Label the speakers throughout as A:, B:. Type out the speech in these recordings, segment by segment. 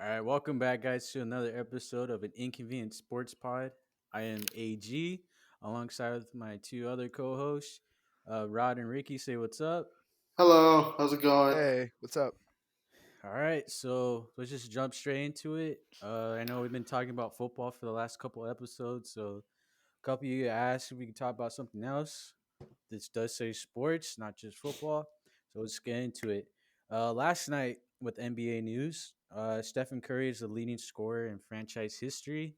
A: All right, welcome back, guys, to another episode of an Inconvenient Sports Pod. I am AG, alongside with my two other co-hosts, Rod and Ricky. Say what's up.
B: Hello, how's it going?
C: Hey, what's up?
A: All right, so let's just jump straight into it. I know we've been talking about football for the last couple episodes, so a couple of you asked if we could talk about something else. This does say sports, not just football. So let's get into it. Last night with NBA news, Stephen Curry is the leading scorer in franchise history.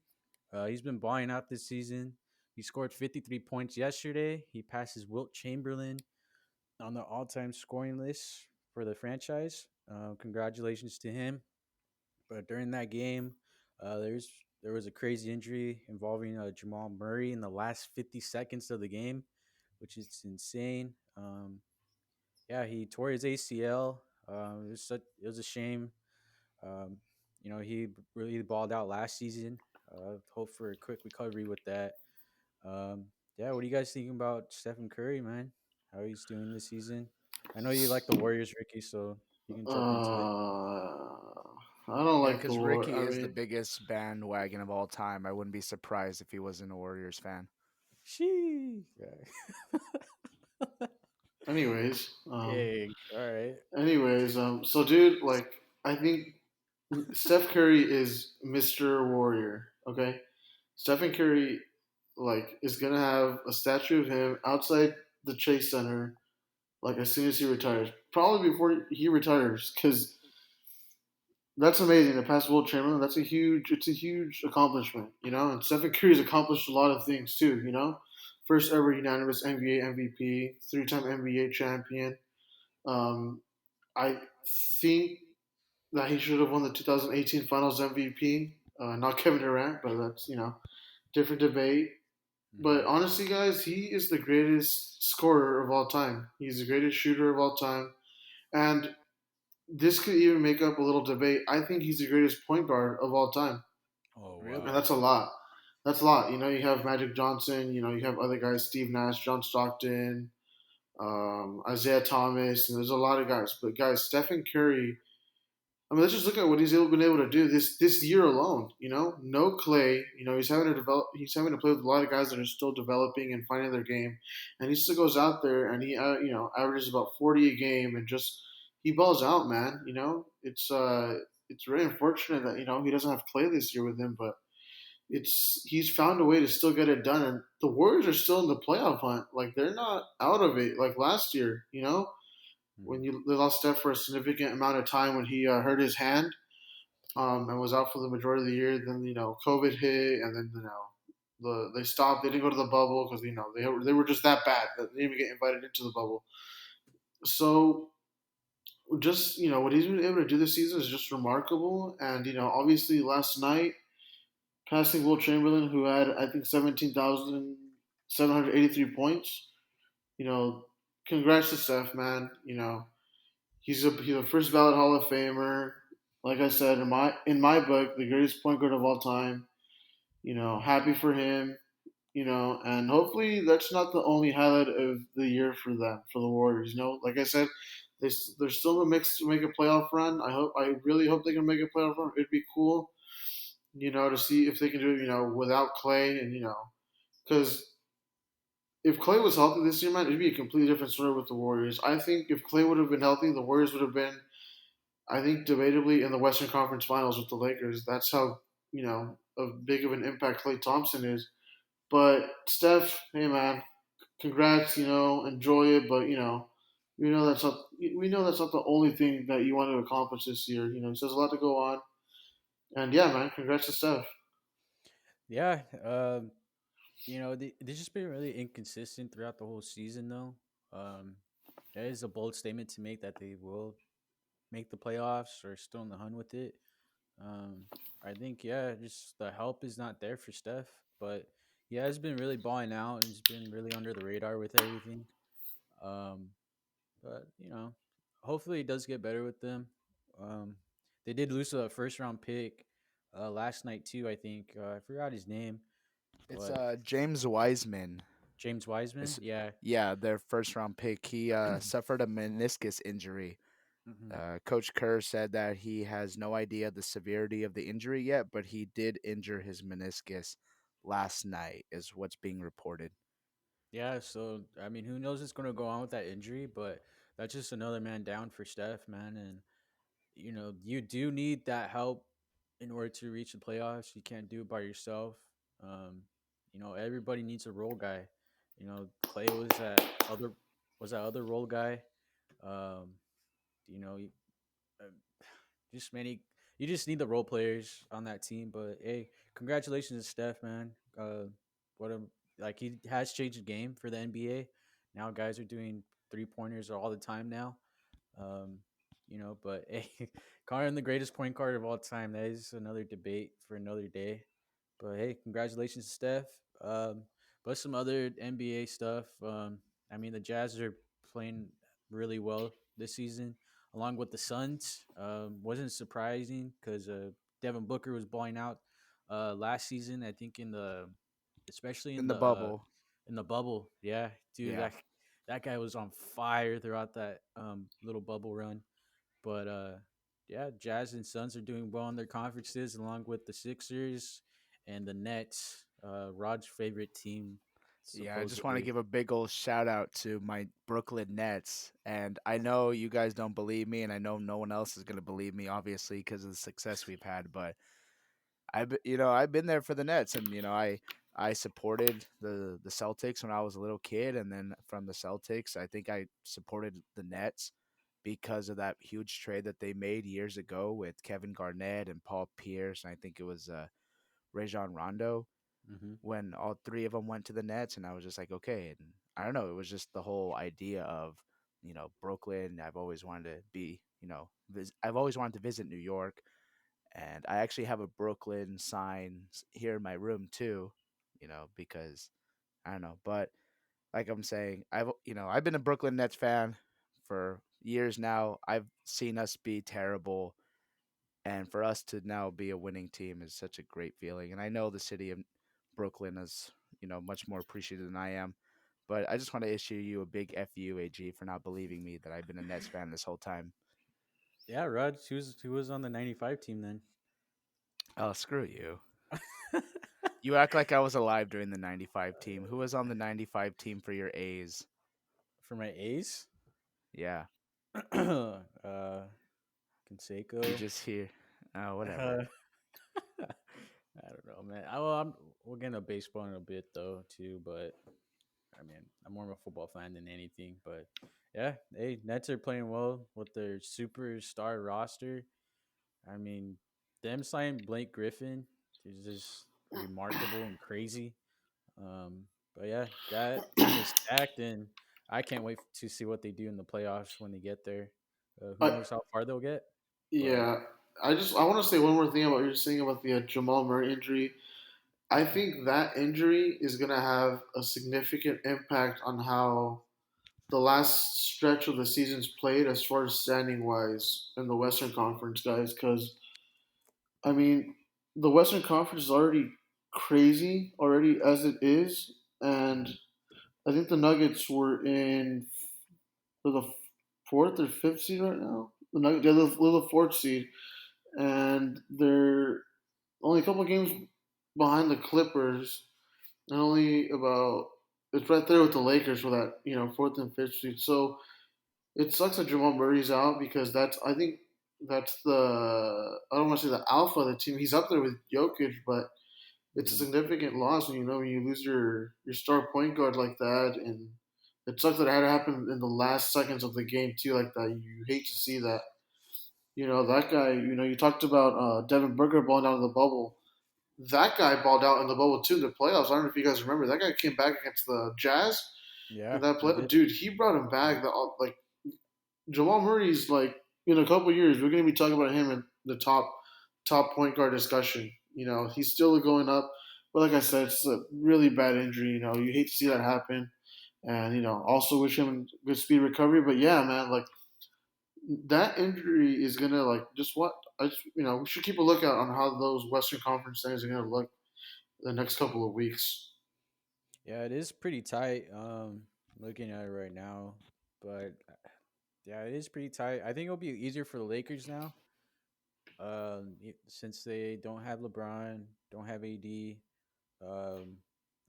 A: He's been balling out this season. He scored 53 points yesterday. He passes Wilt Chamberlain on the all-time scoring list for the franchise. Congratulations to him. But during that game, there was a crazy injury involving Jamal Murray in the last 50 seconds of the game, which is insane. Yeah, he tore his ACL. It was a shame. Um, he really balled out last season. Hope for a quick recovery with that. Yeah, what are you guys thinking about Stephen Curry, man? How he's doing this season? I know you like the Warriors, Ricky, so you can jump into it.
B: I don't
C: Yeah,
B: like the
C: because
B: war.
C: Ricky
B: I
C: is the
B: mean,
C: biggest bandwagon of all time. I wouldn't be surprised if he wasn't a Warriors fan.
A: She. Yeah.
B: anyways,
A: Dang. All right.
B: so dude, like, I think Steph Curry is Mr. Warrior. Okay, Stephen Curry, like, is gonna have a statue of him outside the Chase Center, like as soon as he retires, probably before he retires, because that's amazing. The past World Chamberlain, it's a huge accomplishment, you know. And Stephen Curry's accomplished a lot of things too, you know. First ever unanimous NBA MVP, three-time NBA champion. Um, I think that he should have won the 2018 Finals MVP. Not Kevin Durant, but that's different debate. But
A: Hmm.
B: honestly, guys, he is the greatest scorer of all time. He's the greatest shooter of all time, and this could even make up a little debate. I think he's the greatest point guard of all time,
A: Oh
B: and
A: wow.
C: Really?
B: that's a lot. That's a lot. You know, you have Magic Johnson. You know, you have other guys: Steve Nash, John Stockton, Isaiah Thomas, and there's a lot of guys. But guys, Stephen Curry. I mean, let's just look at what been able to do this year alone. You know, no Clay. You know, he's having to develop. He's having to play with a lot of guys that are still developing and finding their game, and he still goes out there and he averages about 40 a game and just he balls out, man. You know, it's very unfortunate that he doesn't have Clay this year with him, but he's found a way to still get it done, and the Warriors are still in the playoff hunt. Like they're not out of it like last year. You know, when
A: Hmm.
B: they lost Steph for a significant amount of time when he hurt his hand and was out for the majority of the year. Then COVID hit, and then they stopped. They didn't go to the bubble because they were just that bad that they didn't even get invited into the bubble. So just what he's been able to do this season is just remarkable. And obviously last night passing Will Chamberlain, who had I think 17,783 points. You know, congrats to Steph, man. He's a first ballot Hall of Famer. Like I said, in my book, the greatest point guard of all time. Happy for him. And hopefully that's not the only highlight of the year for them, for the Warriors. Like I said, they're still in the mix to make a playoff run. I really hope they can make a playoff run. It'd be cool, to see if they can do it, without Clay, and because if Clay was healthy this year, man, it'd be a completely different story with the Warriors. I think if Clay would have been healthy, the Warriors would have been, I think, debatably in the Western Conference Finals with the Lakers. That's how big of an impact Clay Thompson is. But Steph, hey man, congrats. Enjoy it. But we know that's not the only thing that you want to accomplish this year. There's a lot to go on. And yeah, man, congrats to Steph.
A: Yeah. They've just been really inconsistent throughout the whole season, though. Um, that is a bold statement to make that they will make the playoffs or still in the hunt with it. Um, I think, yeah, just the help is not there for Steph, but he has been really balling out and he's been really under the radar with everything. Um, but hopefully it does get better with them. Um, they did lose a first round pick last night too. I think I forgot his name,
C: It's
A: but
C: James Wiseman.
A: James Wiseman.
C: It's,
A: Yeah.
C: yeah, their first round pick. He suffered a meniscus injury,
A: Hmm.
C: Coach Kerr said that he has no idea the severity of the injury yet, but he did injure his meniscus last night, is what's being reported.
A: Yeah, so I mean, who knows what's going to go on with that injury, but that's just another man down for Steph, man. And you do need that help in order to reach the playoffs. You can't do it by yourself. Um, everybody needs a role guy. Clay was that other role guy. Um, you know, uh, just many. You just need the role players on that team. But hey, congratulations to Steph, man. What a like he has changed the game for the NBA. Now guys are doing 3 pointers all the time now. Um, but hey, Connor the greatest point guard of all time. That is another debate for another day. But hey, congratulations, Steph. But some other NBA stuff. I mean, the Jazz are playing really well this season, along with the Suns. Wasn't surprising because Devin Booker was balling out last season. I think especially
C: In the bubble.
A: in the bubble. Yeah, dude,
C: Yeah.
A: that guy was on fire throughout that little bubble run. But yeah, Jazz and Suns are doing well in their conferences, along with the Sixers and the Nets. Rod's favorite team,
C: Yeah, I just want to
A: supposedly.
C: give a big old shout out to my Brooklyn Nets. And I know you guys don't believe me, and I know no one else is going to believe me, obviously, because of the success we've had. But I've been there for the Nets, and I supported the Celtics when I was a little kid, and then from the Celtics, I think I supported the Nets because of that huge trade that they made years ago with Kevin Garnett and Paul Pierce, and I think it was Rajon Rondo
A: Hmm.
C: when all three of them went to the Nets, and I was just like, okay. And I don't know, it was just the whole idea of Brooklyn. I've always wanted to be, I've always wanted to visit New York, and I actually have a Brooklyn sign here in my room too, because I don't know, but like I'm saying, I've been a Brooklyn Nets fan for years now. I've seen us be terrible, and for us to now be a winning team is such a great feeling. And I know the city of Brooklyn is, much more appreciative than I am. But I just want to issue you a big FU, AG, for not believing me that I've been a Nets fan this whole time.
A: Yeah, Rod, who was on the '95 team then?
C: Oh, screw you. You act like I was alive during the 95 team. Who was on the 95 team for your A's?
A: For my A's,
C: Yeah, you
A: Conseco.
C: just hear. Oh, whatever.
A: Uh, I don't know, man. We'll get into baseball in a bit though too, but I mean, I'm more of a football fan than anything. But yeah, hey, Nets are playing well with their superstar roster. I mean, them signing Blake Griffin is just remarkable and crazy. But yeah, that team is stacked, and I can't wait to see what they do in the playoffs when they get there. Who
B: I
A: knows how far they'll get? But
B: yeah. I want to say one more thing about you're saying about the Jamal Murray injury. I think that injury is going to have a significant impact on how the last stretch of the season's played as far as standing wise in the Western Conference, guys. Because I mean, the Western Conference is already crazy already as it is, and
A: mhm.
B: I think the Nuggets were in for the fourth or fifth seed right now. The Nuggets, they're the fourth seed, and they're only a couple of games behind the Clippers, and only about it's right there with the Lakers for that fourth and fifth seed. So it sucks that Jamal Murray's out because I think that's I don't want to say the alpha of the team. He's up there with Jokic, but it's a
A: Mhm.
B: significant loss when you lose your star point guard like that, and it sucks that it had to happen in the last seconds of the game too, like that. You hate to see that. That guy. You talked about Devin Booker balling out of the bubble. That guy balled out in the bubble too in the playoffs. I don't know if you guys remember. That guy came back against the Jazz in
A: Yeah,
B: that
A: he
B: play.
A: did.
B: Dude, he brought him back. Like Jamal Murray's like in a couple years, we're gonna be talking about him in the top point guard discussion. He's still going up, but like I said, it's a really bad injury. You hate to see that happen, and also wish him good speed recovery. But yeah, man, like that injury is gonna like just what I just we should keep a lookout on how those Western Conference things are gonna look the next couple of weeks.
A: Yeah, it is pretty tight. Looking at it right now, but Yeah, it is pretty tight. I think it'll be easier for the Lakers now. Since they don't have LeBron, don't have AD. Um,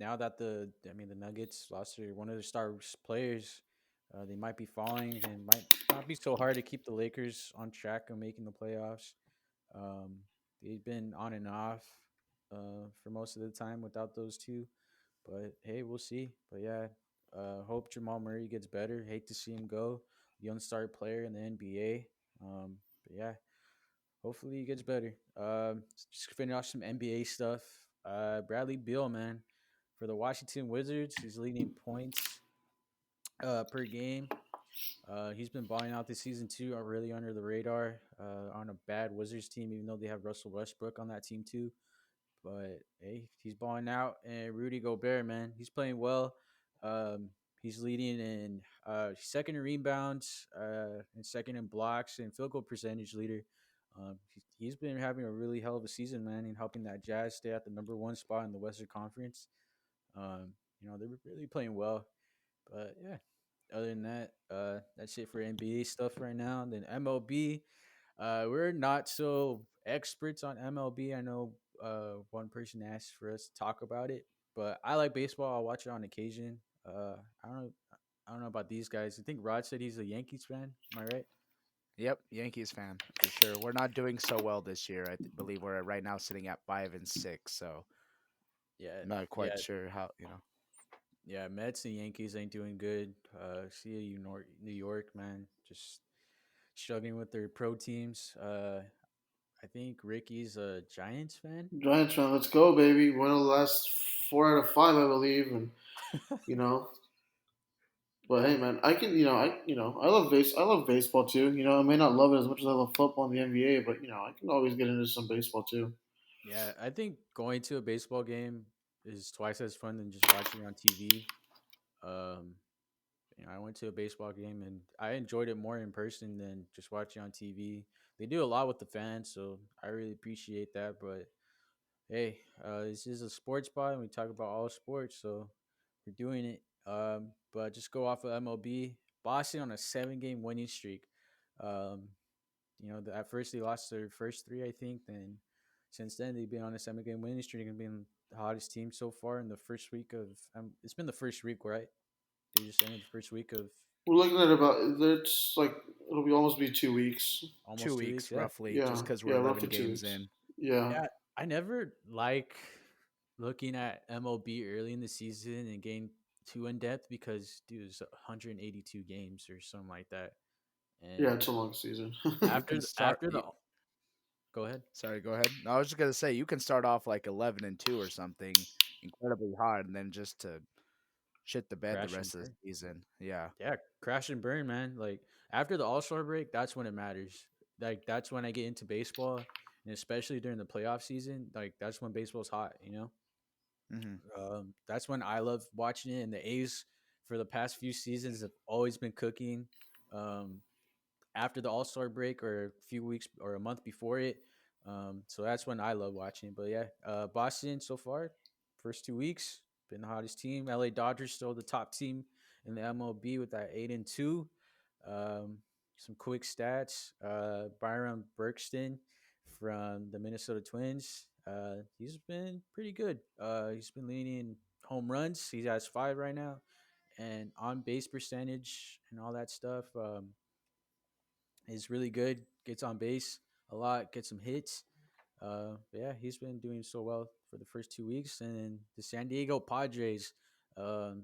A: Now that the Nuggets lost one of their star players, they might be falling and might not be so hard to keep the Lakers on track of making the playoffs. Um, they've been on and off for most of the time without those two, but hey, we'll see. But yeah, hope Jamal Murray gets better. Hate to see him go, young star player in the NBA. But yeah, hopefully he gets better. Just finish off some NBA stuff. Bradley Beal, man, for the Washington Wizards, he's leading points per game. He's been balling out this season too, really under the radar on a bad Wizards team, even though they have Russell Westbrook on that team too. But hey, he's balling out, and Rudy Gobert, man, he's playing well. Um, he's leading in second in rebounds, and second in blocks, and field goal percentage leader. He's been having a really hell of a season, man, and helping that Jazz stay at the number one spot in the Western Conference. They're really playing well. But yeah, other than that, that's it for NBA stuff right now. And then MLB, we're not so experts on MLB. I know one person asked for us to talk about it, but I like baseball. I'll watch it on occasion. I don't know. I don't know about these guys. I think Rod said he's a Yankees fan. Am I right?
C: Yep, Yankees fan for sure. We're not doing so well this year. Believe we're right now sitting at 5-6, so
A: Yeah,
C: not quite
A: yeah,
C: sure how.
A: yeah. Mets and Yankees ain't doing good. See you, New York, man, just struggling with their pro teams. I think Ricky's a Giants fan.
B: Giants fan, let's go, baby. One of the last 4 out of 5, I believe, and you know. But
A: Yeah,
B: hey, man, I can, I love I love baseball too. I may not love it as much as I love football in the NBA, but I can always get into some baseball too.
A: yeah. I think going to a baseball game is twice as fun than just watching on TV. Um, I went to a baseball game and I enjoyed it more in person than just watching on TV. They do a lot with the fans, so I really appreciate that. But hey, this is a sports pod and we talk about all sports, so we're doing it. But just go off of MLB. Boston on a 7 game winning streak. Um, at first they lost their first three, I think. Then since then they've been on a 7 game winning streak and been the hottest team so far in the first week of. It's been the first week, right? They just ended the first week of
B: We're looking at it's like it'll be almost be 2 weeks.
C: Two
A: almost 2 weeks.
C: weeks
A: Yeah,
C: roughly, just
B: Yeah,
C: because we're
B: yeah,
C: 11
B: roughly two
C: games
B: weeks.
C: in.
B: Yeah,
A: yeah. I never like looking at MLB early in the season and getting too in depth because dude, it's 182 games or something like that.
B: yeah,
A: And
B: it's a long season.
C: You can start.
A: after the go ahead.
C: Sorry, go ahead. No, I was just gonna say you can start off like 11-2 or something incredibly hard, and then just to shit the bed the
A: Crash and
C: rest of the
A: burn.
C: season. Yeah.
A: Yeah, crash and burn, man. Like after the All Star break, that's when it matters. Like that's when I get into baseball, and especially during the playoff season, like that's when baseball's hot.
C: Hmm.
A: That's when I love watching it. And the A's for the past few seasons have always been cooking. Um, After the All Star break or a few weeks or a month before it. So that's when I love watching. But yeah, Boston so far, first 2 weeks, been the hottest team. LA Dodgers still the top team in the MLB with that 8-2. Um, some quick stats. Byron Berkston from the Minnesota Twins. He's been pretty good. He's been leading home runs. He has 5 right now, and on base percentage and all that stuff. Is really good. Gets on base a lot. Gets some hits. Yeah, he's been doing so well for the first 2 weeks. And the San Diego Padres um,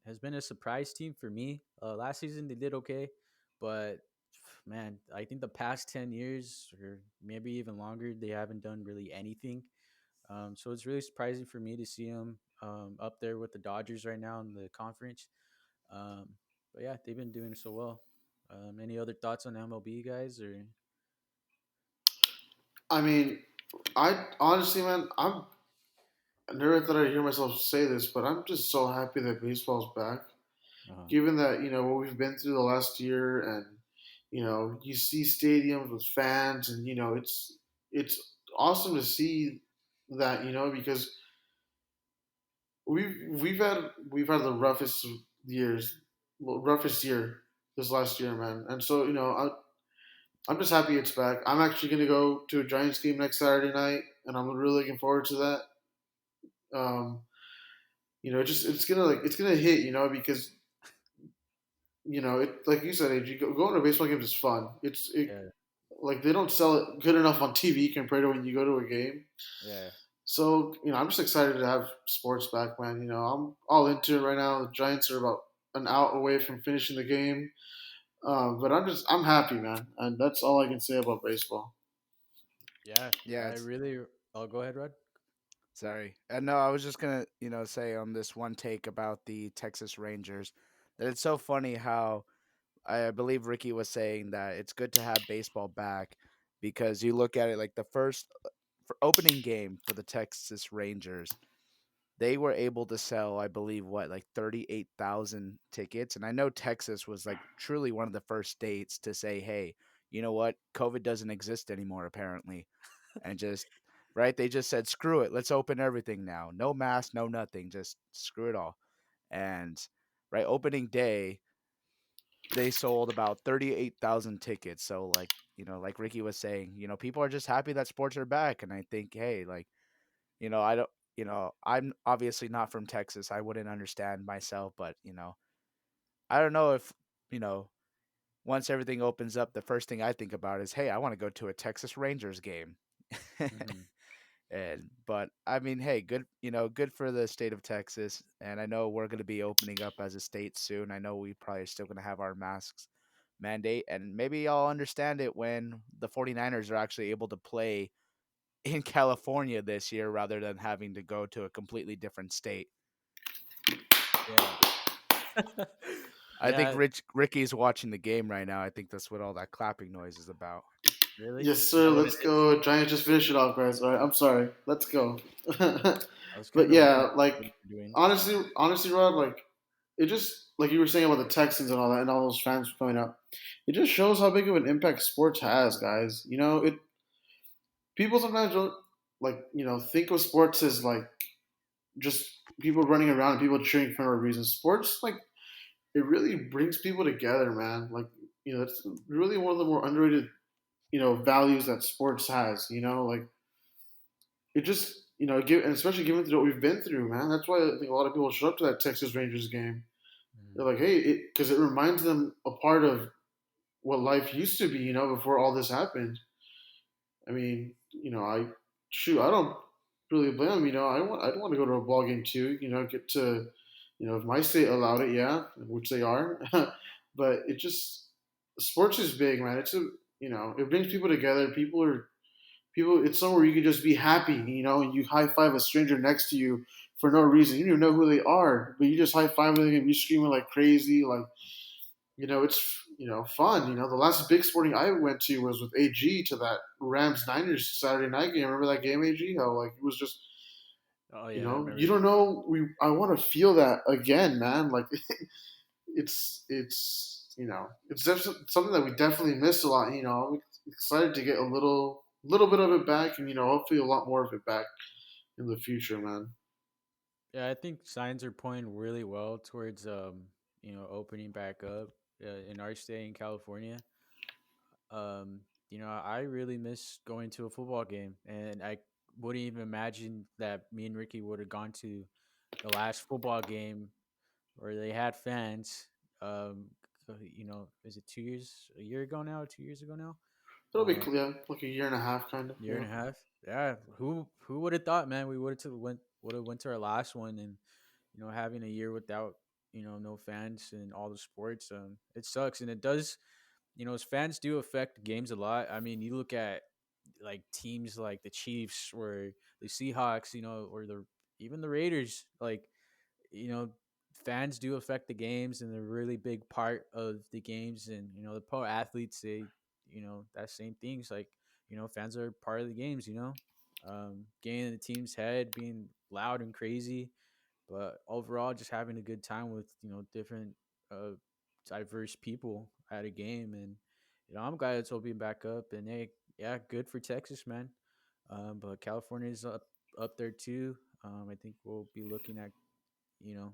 A: has been a surprise team for me. Last season they did okay, but man, I think the past 10 years or maybe even longer they haven't done really anything. So it's really surprising for me to see them up there with the Dodgers right now in the conference. Um, but yeah, they've been doing so well. Any other thoughts on MLB guys or
B: I mean, I honestly, man, I never thought I'd hear myself say this, but I'm just so happy that baseball's back.
A: uh
B: Given that what we've been through the last year, and you see stadiums with fans, and it's awesome to see that because we've had the roughest years, roughest year. this last year, man. And so I'm just happy it's back. I'm actually gonna go to a Giants game next Saturday night, and I'm really looking forward to that. Um, just it's gonna hit, because it like you said, AG, going to a baseball game is fun.
A: Yeah,
B: Like they don't sell it good enough on TV compared to when you go to a game.
A: yeah,
B: So I'm just excited to have sports back, man. I'm all into it right now. The Giants are about an out away from finishing the game, but I'm happy, man, and that's all I can say about baseball.
A: yeah.
C: Yeah,
A: I
C: it's
A: really. Oh, go ahead, Rod.
C: sorry. No, I was just gonna, say on this one take about the Texas Rangers that it's so funny how I believe Ricky was saying that it's good to have baseball back because you look at it like the first for opening game for the Texas Rangers, they were able to sell, I believe, what, like 38,000 tickets. And I know Texas was like truly one of the first states to say, hey, you know what? COVID doesn't exist anymore, apparently. And just, right? They just said, screw it. Let's open everything now. No mask, no nothing. Just screw it all. And, right, opening day, they sold about 38,000 tickets. So, like, like Ricky was saying, people are just happy that sports are back. And I think, hey, like, I don't, I'm obviously not from Texas. I wouldn't understand myself, but, I don't know if, you know, once everything opens up, the first thing I think about is, hey, I want to go to a Texas Rangers game.
A: Mm-hmm.
C: And but I mean, hey, good, good for the state of Texas. And I know we're going to be opening up as a state soon. I know we probably are still going to have our masks mandate, and maybe I'll understand it when the 49ers are actually able to play in California this year rather than having to go to a completely different state.
A: Yeah.
C: I think
A: Yeah.
C: Ricky's watching the game right now. I think that's what all that clapping noise is about.
A: Really?
B: Yes,
A: Is
B: sir.
A: that what it
B: Let's
A: is?
B: go. Giants just finish it off, guys. All right. I'm sorry. Let's go.
A: I was
B: But
A: kind of
B: yeah,
A: wondering what
B: like
A: you're doing.
B: honestly, Rod, like it just like you were saying about the Texans and all that, and all those fans coming up. It just shows how big of an impact sports has, guys. It people sometimes don't think of sports as like just people running around and people cheering for no reason. Sports like it really brings people together, man. Like it's really one of the more underrated values that sports has. Like it just and especially given through what we've been through, man. That's why I think a lot of people show up to that Texas Rangers game. They're
A: Mhm.
B: like, hey, because it reminds them a part of what life used to be, before all this happened. I mean, I don't really blame them. I want to go to a ball game too. Get to, if my state allowed it, yeah, which they are. But it just sports is big, man. It brings people together. People. It's somewhere you can just be happy, and you high five a stranger next to you for no reason. You don't even know who they are, but you just high five them and you screaming like crazy, like it's fun. The last big sporting I went to was with AG to that Rams Niners Saturday night game. Remember that game, AG? How like it was just
A: Oh yeah, I
B: you
A: remember.
B: don't know. I want to feel that again, man. Like it's something that we definitely miss a lot. I'm excited to get a little bit of it back, and hopefully a lot more of it back in the future, man.
A: Yeah, I think signs are pointing really well towards opening back up in our state in California. I really miss going to a football game, and I wouldn't even imagine that me and Ricky would have gone to the last football game where they had fans. Is it 2 years, a year ago now, 2 years ago now?
B: It'll be
A: Um,
B: clear, like a year and a half, kind of.
A: Year and
B: Yeah.
A: a half. Yeah, who would have thought, man? We would have went to our last one, and having a year without no fans and all the sports. It sucks, and it does. As fans do affect games a lot. I mean, you look at like teams like the Chiefs or the Seahawks, or the even the Raiders. Like you know, fans do affect the games, and they're a really big part of the games. And the pro athletes say that same things. Like fans are part of the games. Getting in the team's head, being loud and crazy, but overall, just having a good time with different uh, diverse people at a game. And I'm glad it's opening back up. And hey, yeah, good for Texas, man. But California's up there too. I think we'll be looking at you know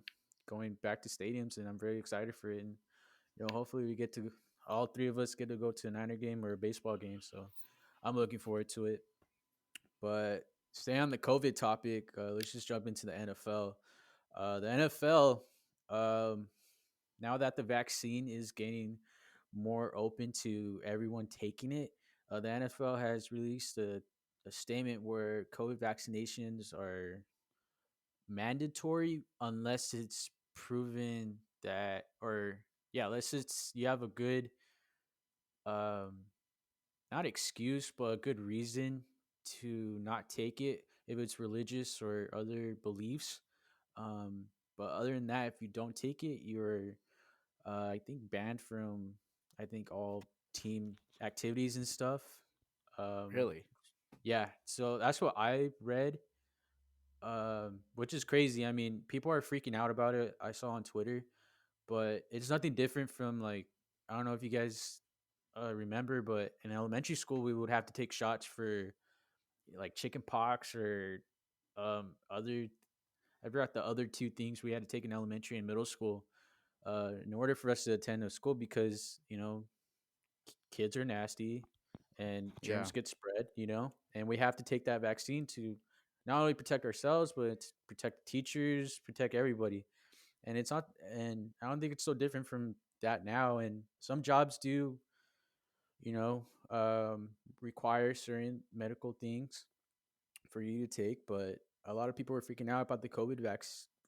A: going back to stadiums, and I'm very excited for it. And hopefully we get to all three of us get to go to a Niner game or a baseball game. So I'm looking forward to it. But stay on the COVID topic. Let's just jump into the NFL. The NFL, um, now that the vaccine is gaining more open to everyone taking it, the NFL has released a statement where COVID vaccinations are mandatory unless it's proven that, or yeah, unless it's you have a good, um, not excuse, but a good reason to not take it if it's religious or other beliefs. Um, but other than that, if you don't take it, you're, I think, banned from, I think, all team activities and stuff. Um,
C: Really?
A: yeah, so that's what I read, which is crazy. I mean, people are freaking out about it. I saw on Twitter, but it's nothing different from like, I don't know if you guys remember, but in elementary school we would have to take shots for like chicken pox or other. I forgot the other two things we had to take in elementary and middle school in order for us to attend a school because kids are nasty and
C: Yeah.
A: germs get spread, and we have to take that vaccine to not only protect ourselves but to protect teachers, protect everybody. And it's not, and I don't think it's so different from that now. And some jobs do, you know, require certain medical things for you to take, but a lot of people are freaking out about the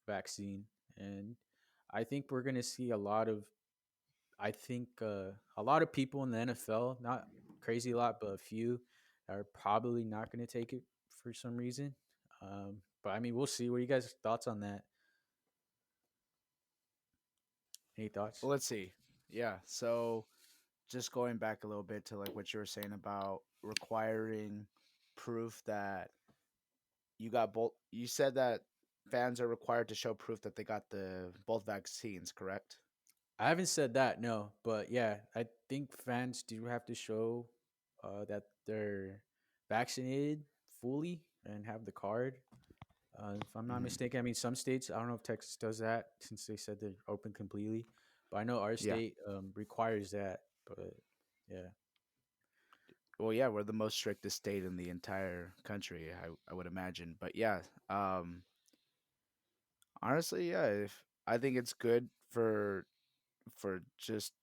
A: vaccine, and I think we're gonna see a lot of people in the NFL, not crazy a lot, but a few, are probably not going to take it for some reason. But I mean, we'll see. What are you guys' thoughts on that? Any thoughts?
C: Well, let's see. Yeah. So just going back a little bit to like what you were saying about requiring proof that you got both. You said that fans are required to show proof that they got the both vaccines, correct?
A: I haven't said that, no, but yeah, I think fans do have to show that they're vaccinated fully and have the card. If I'm not
C: Hmm.
A: mistaken, I mean some states. I don't know if Texas does that since they said they're open completely, but I know our
C: Yeah.
A: state requires that. But yeah,
C: Well, yeah, we're the most strictest state in the entire country, I would imagine. But yeah, um, honestly, yeah, if I think it's good for just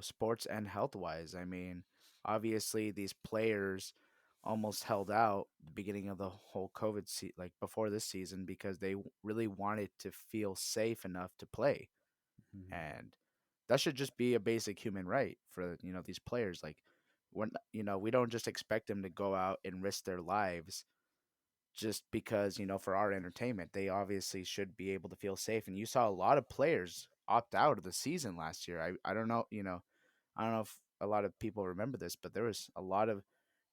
C: sports and health wise. I mean, obviously these players almost held out beginning of the whole like before this season because they really wanted to feel safe enough to play,
A: hmm
C: and that should just be a basic human right for these players. Like we don't just expect them to go out and risk their lives just because for our entertainment. They obviously should be able to feel safe, and you saw a lot of players opt out of the season last year. I don't know, I don't know if a lot of people remember this, but there was a lot of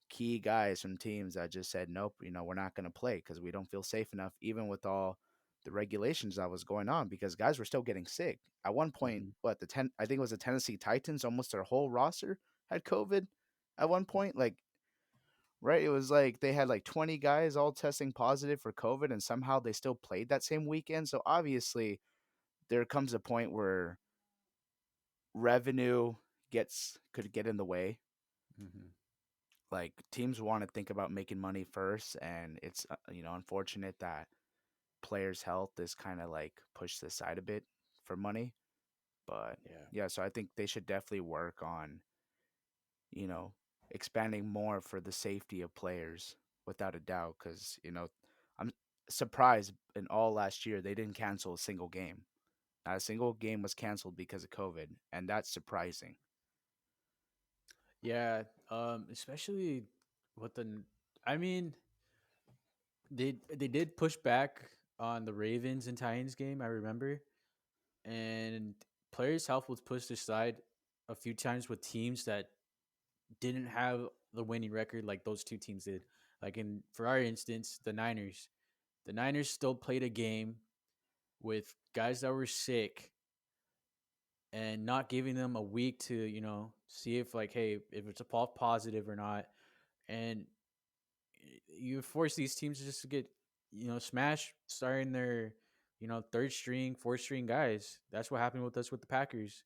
C: key guys from teams that just said nope, we're not going to play because we don't feel safe enough, even with all the regulations that was going on, because guys were still getting sick at one point.
A: hmm
C: What, the 10, I think it was the Tennessee Titans, almost their whole roster had COVID at one point. Like, right? It was like they had like 20 guys all testing positive for COVID, and somehow they still played that same weekend. So obviously, there comes a point where revenue could get in the way.
A: hmm
C: Like, teams want to think about making money first, and it's unfortunate that players' health is kind of like pushed aside a bit for money. But
A: yeah,
C: yeah, so I think they should definitely work on you know, expanding more for the safety of players without a doubt. Because I'm surprised in all last year they didn't cancel a single game. Not a single game was canceled because of COVID, and that's surprising.
A: yeah. Especially with I mean, they did push back on the Ravens and Titans game. I remember, and players' health was pushed aside a few times with teams that didn't have the winning record like those two teams did. Like in for our instance, the Niners. The Niners still played a game with guys that were sick and not giving them a week to, see if like, hey, if it's a false positive or not. And you force these teams just to get, smashed starting their, third string, fourth string guys. That's what happened with us with the Packers.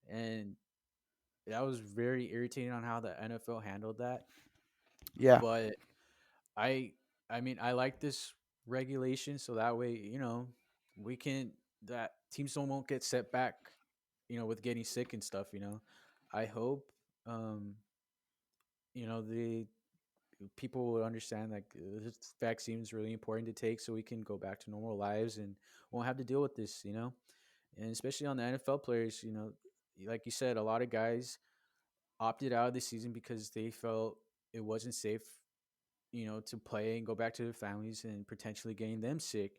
A: and that was very irritating on how the NFL handled that.
C: Yeah.
A: But I I mean I like this regulation so that way, we can that teams don't won't get set back, with getting sick and stuff, I hope um the people will understand like this vaccine is really important to take so we can go back to normal lives and won't have to deal with this, and especially on the NFL players, like you said, a lot of guys opted out of the season because they felt it wasn't safe, to play and go back to their families and potentially getting them sick.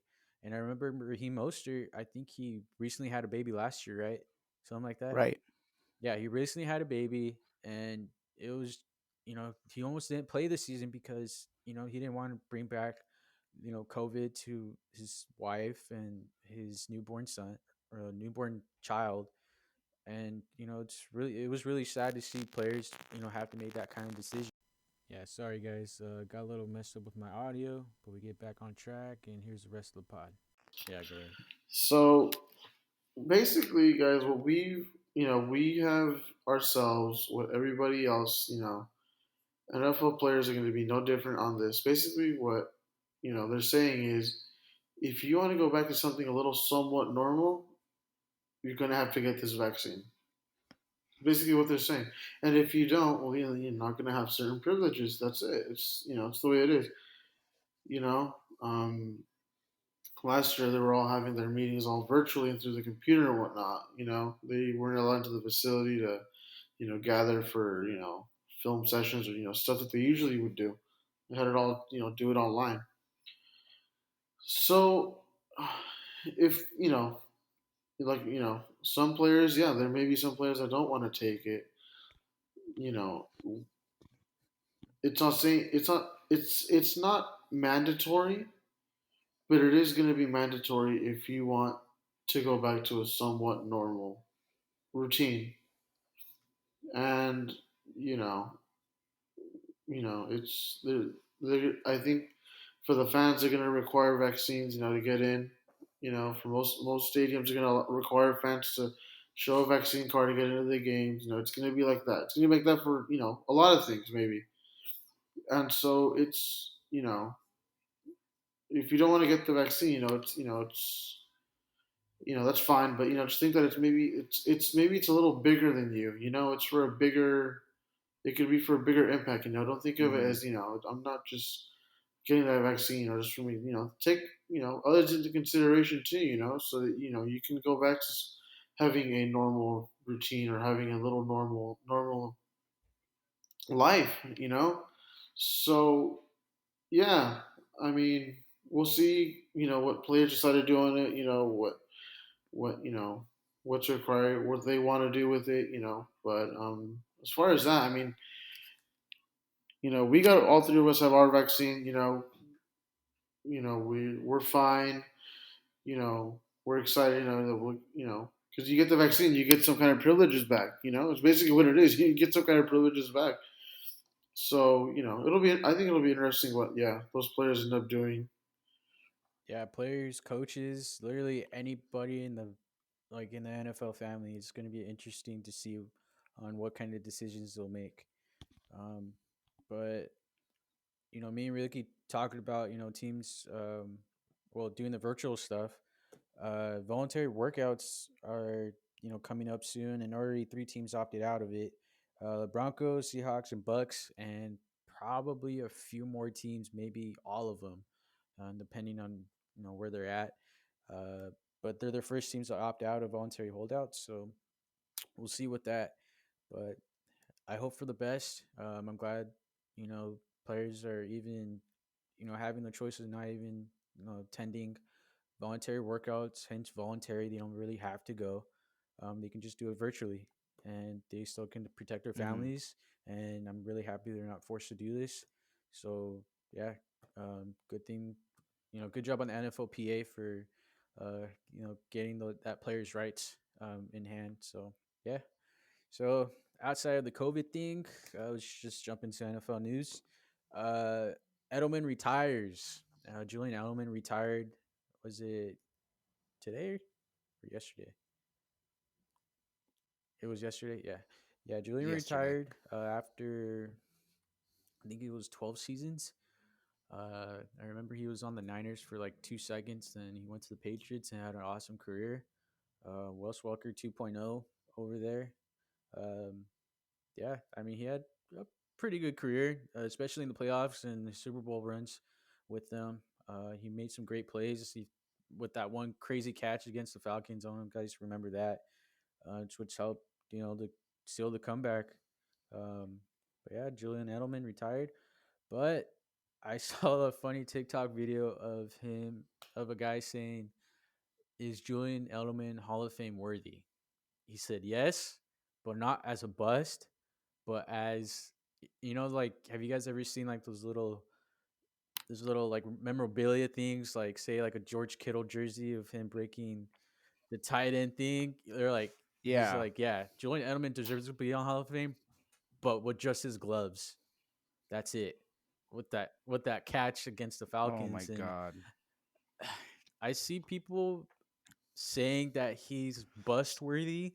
A: And I remember Raheem Mostert, I think he recently had a baby last year, right? Something like that.
C: Right.
A: Yeah, he recently had a baby, and it was, he almost didn't play the season because, he didn't want to bring back, COVID to his wife and his newborn son or newborn child. And, it was really sad to see players, have to make that kind of decision. Yeah, sorry guys, got a little messed up with my audio, but we get back on track, and here's the rest of the pod. Yeah, go ahead.
B: So basically, guys, what we have ourselves, what everybody else, NFL players are going to be no different on this. Basically, what they're saying is, if you want to go back to something a little somewhat normal, you're going to have to get this vaccine. Basically, what they're saying. And if you don't, well, you're not going to have certain privileges. That's it. It's the way it is. You know, um, Last year they were all having their meetings all virtually and through the computer and whatnot. They weren't allowed into the facility to, gather for film sessions or stuff that they usually would do. They had it all do it online. So, if like some players, yeah, there may be some players that don't want to take it. You know, it's not saying it's not mandatory, but it is going to be mandatory if you want to go back to a somewhat normal routine. And you know, it's I think for the fans, they're going to require vaccines, to get in. For most stadiums, are going to require fans to show a vaccine card to get into the games. It's going to be like that. It's going to be like that for a lot of things, maybe. And so it's if you don't want to get the vaccine, it's that's fine. But just think that it's a little bigger than you. It's for a bigger. It could be for a bigger impact. Don't think of it
C: Hmm.
B: as I'm not just getting that vaccine or just for me. Take others into consideration too. So that you can go back to having a normal routine or having a little normal life. So yeah, I mean, we'll see. What players decide to do on it. What what's required, what they want to do with it. But as far as that, I mean, we got all three of us have our vaccine. We're fine. We're excited. That we because you get the vaccine, you get some kind of privileges back. It's basically what it is. You get some kind of privileges back. So it'll be. I think it'll be interesting what those players end up doing.
A: Yeah, players, coaches, literally anybody in the in the NFL family, it's going to be interesting to see on what kind of decisions they'll make. Um, but me and Ricky talking about teams, well, doing the virtual stuff. Voluntary workouts are coming up soon, and already three teams opted out of it. Broncos, Seahawks, and Bucks, and probably a few more teams, maybe all of them, depending on where they're at. Uh, but they're the first teams to opt out of voluntary holdouts, so we'll see with that. But I hope for the best. I'm glad players are even having the choice of not even attending voluntary workouts, hence voluntary. They don't really have to go. They can just do it virtually, and they still can protect their
C: Hmm.
A: families. And I'm really happy they're not forced to do this. So yeah, good thing. Good job on the NFLPA for getting that player's rights in hand. So yeah. So outside of the COVID thing, let's just jump into NFL news. Uh, Edelman retires. Julian Edelman retired. Was it today or yesterday? It was yesterday. Yeah, yeah. Julian
C: yesterday.
A: retired after I think it was 12 seasons. I remember he was on the Niners for like 2 seconds, then he went to the Patriots and had an awesome career. Wes Welker 2.0 over there. Um, yeah, I mean he had a pretty good career, especially in the playoffs and the Super Bowl runs with them. He made some great plays. With that one crazy catch against the Falcons. I don't know if you guys remember that, which helped to seal the comeback. Um, but yeah, Julian Edelman retired, but I saw a funny TikTok video of a guy saying, "Is Julian Edelman Hall of Fame worthy?" He said yes, but not as a bust, but as like have you guys ever seen like those little like memorabilia things, like say like a George Kittle jersey of him breaking the tight end thing? They're like he's
C: Yeah.
A: like, yeah, Julian Edelman deserves to be on Hall of Fame, but with just his gloves. That's it. With that catch against the
C: Oh my
A: Falcons, and
C: god.
A: I see people saying that he's bust worthy,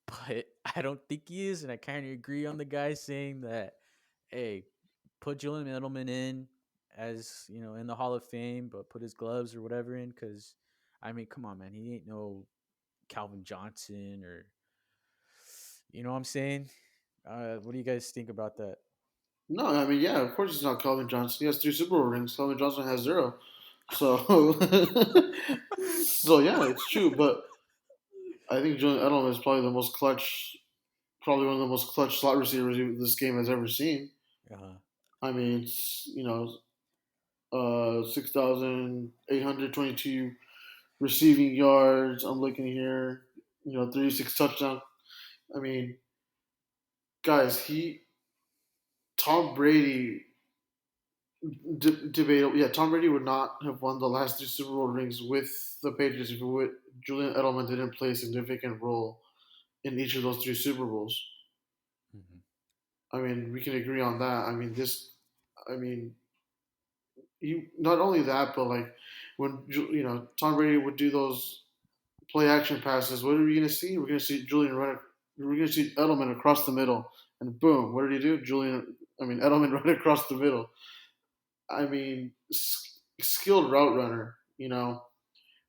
A: but I don't think he is, and I kind of agree on the guy saying that. Hey, put Julian Edelman in as in the Hall of Fame, but put his gloves or whatever in, because I mean, come on, man, he ain't no Calvin Johnson or you know what I'm saying. What do you guys think about that?
B: No, I mean, yeah, of course it's not Calvin Johnson. He has three Super Bowl rings. Calvin Johnson has zero. So, so yeah, it's true. But I think Julian Edelman is probably the most clutch, probably one of the most clutch slot receivers this game has ever seen.
A: Uh,
B: I mean, it's, 6,822 receiving yards. I'm looking here, 36 touchdowns. I mean, guys, Tom Brady, debatable. Yeah, Tom Brady would not have won the last two Super Bowl rings with the Patriots if Julian Edelman didn't play a significant role in each of those three Super Bowls.
A: mhm,
B: I mean, we can agree on that. I mean, I mean, you not only that, but like when Tom Brady would do those play action passes, what are we going to see? We're going to see Julian run. We're going to see Edelman across the middle, and boom, what did he do? Edelman run across the middle. I mean, skilled route runner.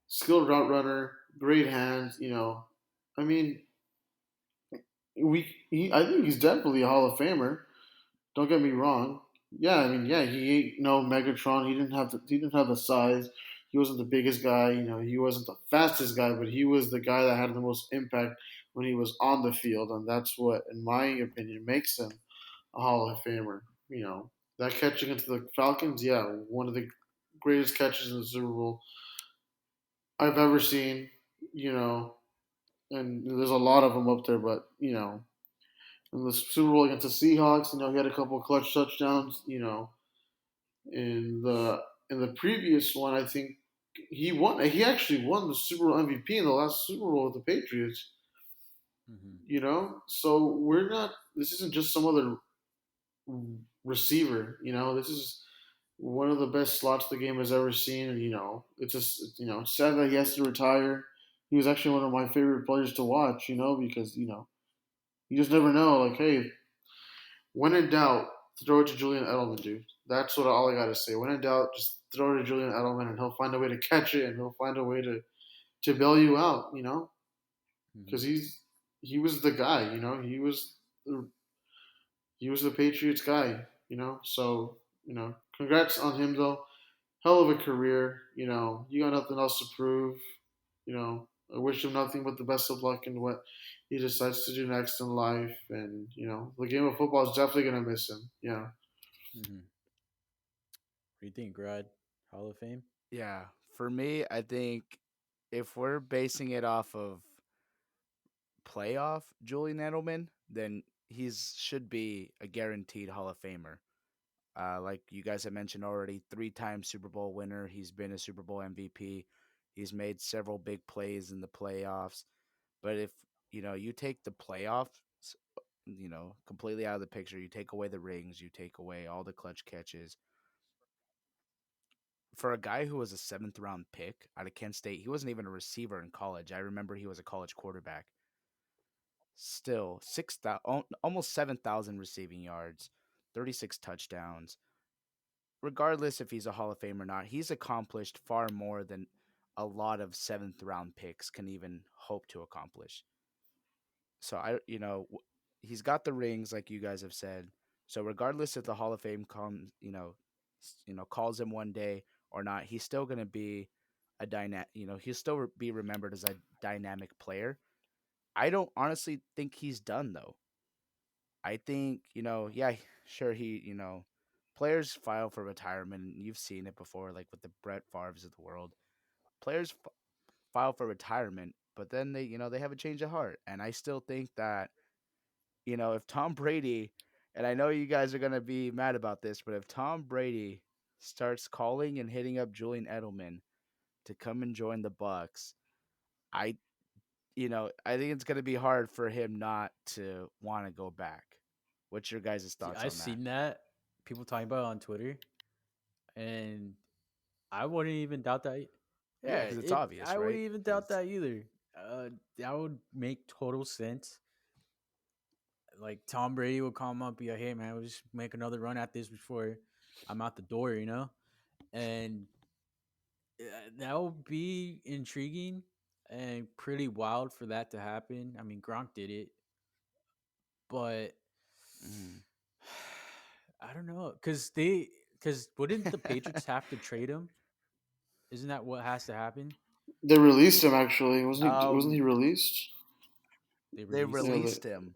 B: Skilled route runner, great hands. I mean, I think he's definitely a Hall of Famer. Don't get me wrong. Yeah, I mean, yeah, he ain't no Megatron. He didn't have the size. He wasn't the biggest guy. He wasn't the fastest guy, but he was the guy that had the most impact when he was on the field, and that's what, in my opinion, makes him a Hall of Famer. That catch against the Falcons, yeah, one of the greatest catches in the Super Bowl I've ever seen. You know, and there's a lot of them up there, but in the Super Bowl against the Seahawks, he had a couple of clutch touchdowns. In the previous one, I think he won. He actually won the Super Bowl MVP in the last Super Bowl with the Patriots.
A: mhm,
B: So we're not. This isn't just some other receiver. This is one of the best slots the game has ever seen, and it's just it's sad that he has to retire. He was actually one of my favorite players to watch. Because you just never know. Like, hey, when in doubt, throw it to Julian Edelman, dude. That's all I gotta say. When in doubt, just throw it to Julian Edelman, and he'll find a way to catch it, and he'll find a way to bail you out. Because
A: mhm,
B: he was the guy. He was the Patriots guy. So congrats on him though. Hell of a career. You got nothing else to prove. I wish him nothing but the best of luck in what he decides to do next in life. And the game of football is definitely gonna miss him.
A: mhm. What do you think, Grad? Hall of Fame?
C: Yeah. For me, I think if we're basing it off of playoff Julian Edelman, then he's should be a guaranteed Hall of Famer. Like you guys have mentioned already, three-time Super Bowl winner. He's been a Super Bowl MVP. He's made several big plays in the playoffs. But if you take the playoffs, completely out of the picture, you take away the rings, you take away all the clutch catches. For a guy who was a seventh round pick out of Kent State, he wasn't even a receiver in college. I remember he was a college quarterback. still 6,000, almost 7,000 receiving yards, 36 touchdowns. Regardless if he's a Hall of Fame or not, he's accomplished far more than a lot of seventh round picks can even hope to accomplish. So he's got the rings, like you guys have said. So regardless if the Hall of Fame comes, calls him one day or not, he's still going to be a dynamic. He'll still be remembered as a dynamic player. I don't honestly think he's done though. I think yeah, sure players file for retirement. And you've seen it before, like with the Brett Favres of the world. Players file for retirement, but then they have a change of heart, and I still think that if Tom Brady, and I know you guys are gonna be mad about this, but if Tom Brady starts calling and hitting up Julian Edelman to come and join the Bucks, I I think it's gonna be hard for him not to want to go back. What's your guys'
A: See,
C: thoughts
A: I've
C: on that?
A: seen that people talking about it on Twitter, and I wouldn't even doubt that.
C: Yeah,
A: Yeah,
C: because it's
A: it.
C: obvious,
A: I
C: right?
A: wouldn't even doubt
C: Because
A: that either. Uh, that would make total sense. Like Tom Brady would call him up, be like, "Hey man, we'll just make another run at this before I'm out the door," and that would be intriguing and pretty wild for that to happen. I mean, Gronk did it, but
C: mm.
A: I don't know because wouldn't the Patriots have to trade him? Isn't that what has to happen?
B: They released him actually. Wasn't he
C: um,
B: released?
A: They
C: they
A: released
B: Yeah,
A: him.
C: released him.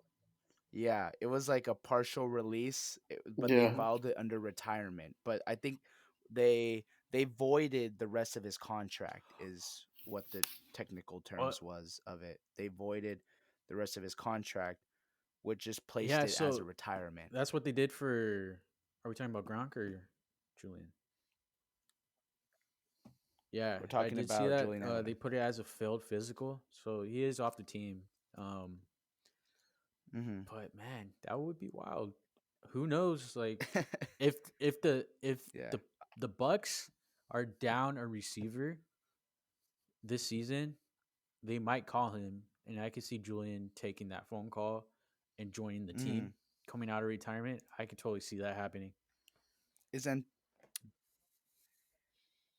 C: Yeah, it was like a partial release, but they
B: yeah.
C: filed it under retirement. But I think they voided the rest of his contract is what the technical
A: What?
C: terms was of it. They voided the rest of his contract, which just placed
A: Yeah,
C: it as a
A: so
C: retirement.
A: that's what they did for. Are we talking about Gronk or Julian? Yeah,
C: We're
A: I
C: talking
A: did see
C: about
A: that.
C: Julian
A: They
C: Edelman.
A: put it as a failed physical, so he is off the team. Um,
C: Hmm.
A: but man, that would be wild. Who knows? Like, if
C: Yeah.
A: the Bucks are down a receiver this season, they might call him, and I could see Julian taking that phone call and joining the team,
C: Hmm.
A: coming out of retirement. I could totally see that happening.
C: Is An-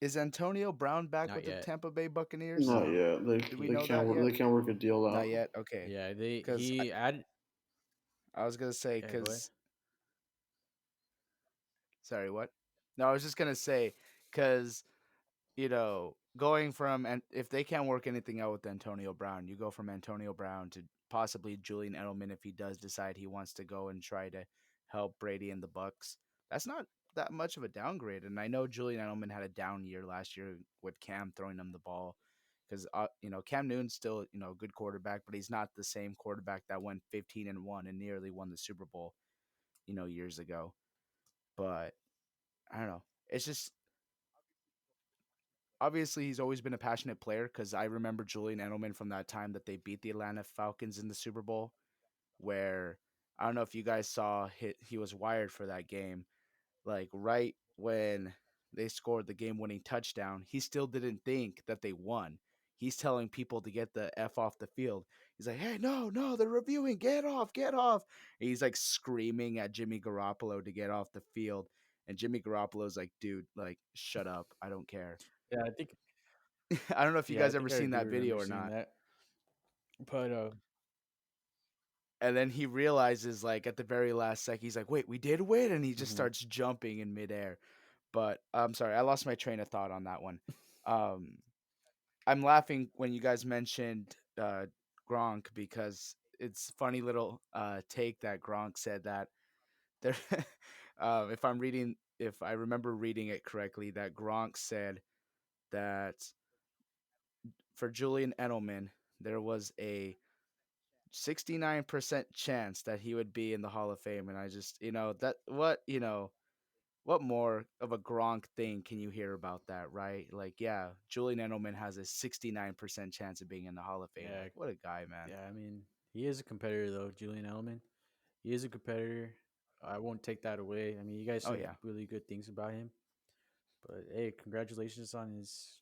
C: is Antonio Brown back
A: Not
C: with the
A: yet.
C: Tampa Bay Buccaneers?
B: Not
A: No.
B: yet.
C: Do we know that
B: They
C: yet?
B: can't work a deal
C: Not
B: out.
C: yet. Okay.
A: Yeah, they
C: Because
A: he added.
C: I was gonna say,
A: Yeah, go ahead.
C: because sorry, what? No, I was just gonna say, because going from, and if they can't work anything out with Antonio Brown, you go from Antonio Brown to possibly Julian Edelman if he does decide he wants to go and try to help Brady and the Bucks. That's not that much of a downgrade. And I know Julian Edelman had a down year last year with Cam throwing him the ball. Because Cam Newton's still a good quarterback, but he's not the same quarterback that went 15-1 and nearly won the Super Bowl years ago. But I don't know. It's just obviously he's always been a passionate player because I remember Julian Edelman from that time that they beat the Atlanta Falcons in the Super Bowl, where I don't know if you guys saw he was wired for that game. Like right when they scored the game-winning touchdown, he still didn't think that they won. He's telling people to get the F off the field. He's like, "Hey, no, no, they're reviewing. Get off, get off." And he's like screaming at Jimmy Garoppolo to get off the field. And Jimmy Garoppolo's like, "Dude, like, shut up. I don't care."
A: Yeah, I think.
C: I don't know if you
A: Yeah, I
C: guys ever
A: think I
C: seen
A: do
C: that video
A: remember
C: or
A: seeing
C: not.
A: that. But
C: And then he realizes, like, at the very last second, he's like, "Wait, we did win," and he just
A: mhm.
C: starts jumping in midair. But I'm sorry, I lost my train of thought on that one. Um, I'm laughing when you guys mentioned Gronk because it's funny little take that Gronk said that there. If I remember reading it correctly, that Gronk said that for Julian Edelman there was a 69% chance that he would be in the Hall of Fame, and I just that what more of a Gronk thing can you hear about that, right? Like, yeah, Julian Edelman has a 69% chance of being in the Hall of Fame.
A: Yeah,
C: Like, what a guy, man.
A: yeah. I mean, he is a competitor though, Julian Edelman. He is a competitor. I won't take that away. I mean, you guys
C: Oh
A: said
C: yeah.
A: really good things about him. But hey, congratulations on his